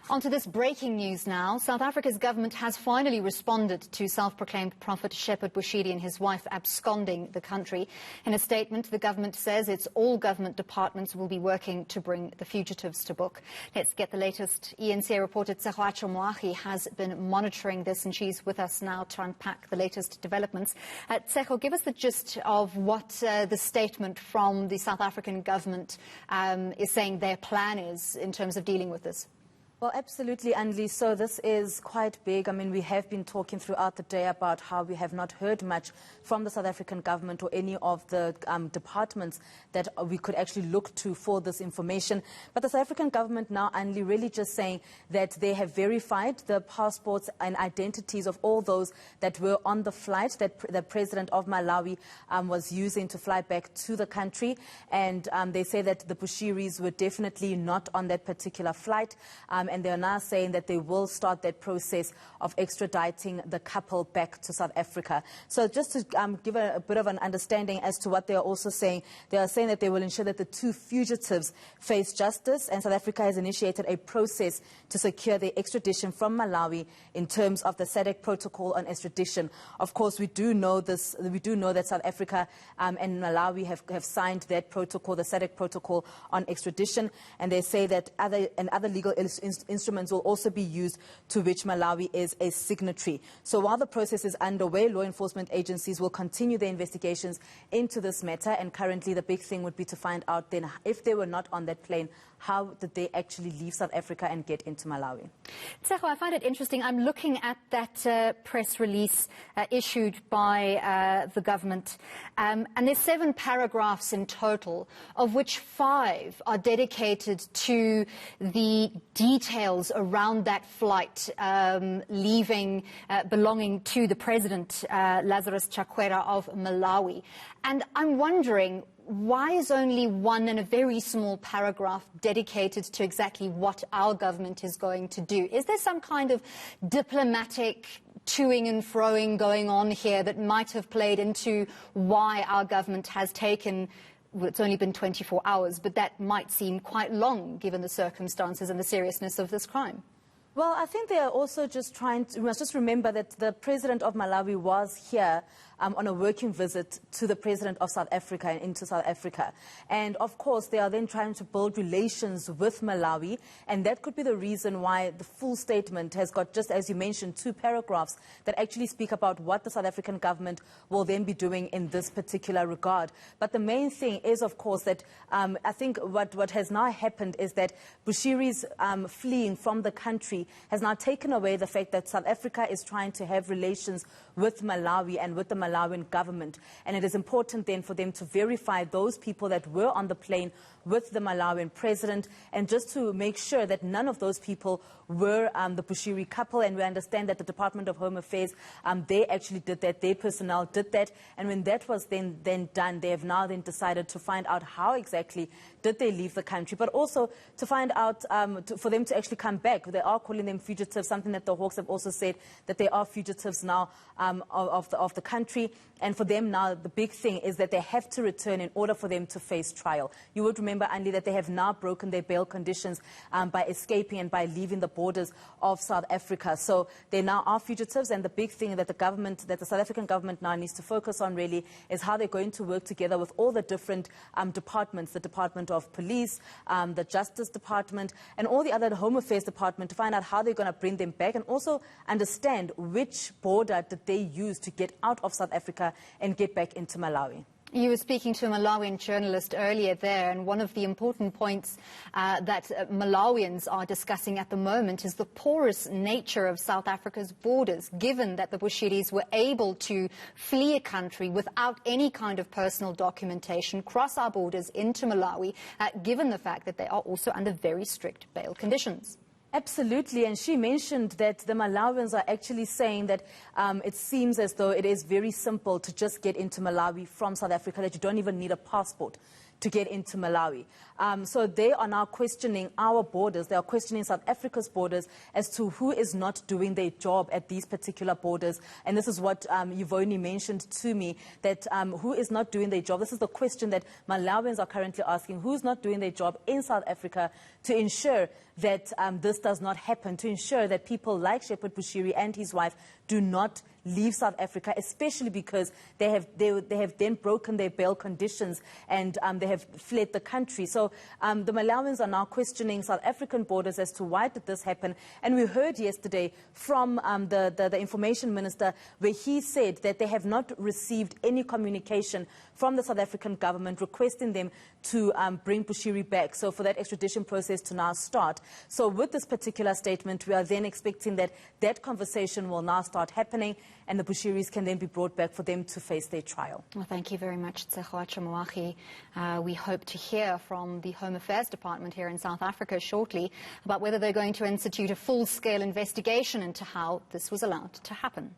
Onto this breaking news now. South Africa's government has finally responded to self-proclaimed prophet Shepherd Bushiri and his wife absconding the country. In a statement, the government says its all government departments will be working to bring the fugitives to book. Let's get the latest. ENCA reporter Tsehoacho Moahi has been monitoring this, and she's with us now to unpack the latest developments. Tseho, give us the gist of what the statement from the South African government is saying their plan is in terms of dealing with this. Well, absolutely, Anli. So this is quite big. I mean, we have been talking throughout the day about how we have not heard much from the South African government or any of the departments that we could actually look to for this information. But the South African government now, Anli, really just saying that they have verified the passports and identities of all those that were on the flight that the president of Malawi was using to fly back to the country. And they say that the Bushiris were definitely not on that particular flight. And they are now saying that they will start that process of extraditing the couple back to South Africa. So just to give a bit of an understanding as to what they are also saying, they are saying that they will ensure that the two fugitives face justice, and South Africa has initiated a process to secure their extradition from Malawi in terms of the SADC protocol on extradition. Of course, we do know this. We do know that South Africa and Malawi have signed that protocol, the SADC protocol on extradition, and they say that other legal instruments will also be used to which Malawi is a signatory. So while the process is underway, law enforcement agencies will continue their investigations into this matter, and currently the big thing would be to find out then if they were not on that plane, how did they actually leave South Africa and get into Malawi? Tseho, I find it interesting. I'm looking at that press release issued by the government, and there's 7 paragraphs in total, of which 5 are dedicated to the details around that flight belonging to the president, Lazarus Chakwera of Malawi. And I'm wondering, why is only 1 and a very small paragraph dedicated to exactly what our government is going to do? Is there some kind of diplomatic toing and froing going on here that might have played into why our government has taken, well, it's only been 24 hours, but that might seem quite long given the circumstances and the seriousness of this crime? Well, I think they are also just trying to, we must just remember that the president of Malawi was here on a working visit to the president of South Africa and into South Africa. And of course, they are then trying to build relations with Malawi. And that could be the reason why the full statement has got, just as you mentioned, 2 paragraphs that actually speak about what the South African government will then be doing in this particular regard. But the main thing is, of course, that I think what has now happened is that Bushiri's fleeing from the country has now taken away the fact that South Africa is trying to have relations with Malawi and with the Malawian government. And it is important then for them to verify those people that were on the plane with the Malawian president, and just to make sure that none of those people were the Bushiri couple. And we understand that the Department of Home Affairs, they actually did that, their personnel did that. And when that was then done, they have now then decided to find out how exactly did they leave the country, but also to find out for them to actually come back. They are calling them fugitives, something that the Hawks have also said, that they are fugitives now of the country. And for them now, the big thing is that they have to return in order for them to face trial. You would remember, Andy, that they have now broken their bail conditions by escaping and by leaving the borders of South Africa. So they now are fugitives, and the big thing that the South African government now needs to focus on really is how they're going to work together with all the different departments, the Department of Police, the Justice Department, and all the other Home Affairs Department, to find out how they're going to bring them back, and also understand which border did they use to get out of South Africa and get back into Malawi. You were speaking to a Malawian journalist earlier there, and one of the important points that Malawians are discussing at the moment is the porous nature of South Africa's borders, given that the Bushiris were able to flee a country without any kind of personal documentation, cross our borders into Malawi, given the fact that they are also under very strict bail conditions. Absolutely, and she mentioned that the Malawians are actually saying that it seems as though it is very simple to just get into Malawi from South Africa, that you don't even need a passport to get into Malawi. So they are now questioning our borders. They are questioning South Africa's borders as to who is not doing their job at these particular borders. And this is what you've only mentioned to me, that who is not doing their job. This is the question that Malawians are currently asking. Who's not doing their job in South Africa to ensure that this does not happen, to ensure that people like Shepherd Bushiri and his wife do not leave South Africa, especially because they have then broken their bail conditions and they have fled the country. So the Malawians are now questioning South African borders as to why did this happen. And we heard yesterday from the information minister, where he said that they have not received any communication from the South African government requesting them to bring Bushiri back, so for that extradition process to now start. So with this particular statement, we are then expecting that that conversation will now start happening, and the Bushiris can then be brought back for them to face their trial. Well, thank you very much, Tsehoacha Moahi. We hope to hear from the Home Affairs Department here in South Africa shortly about whether they're going to institute a full-scale investigation into how this was allowed to happen.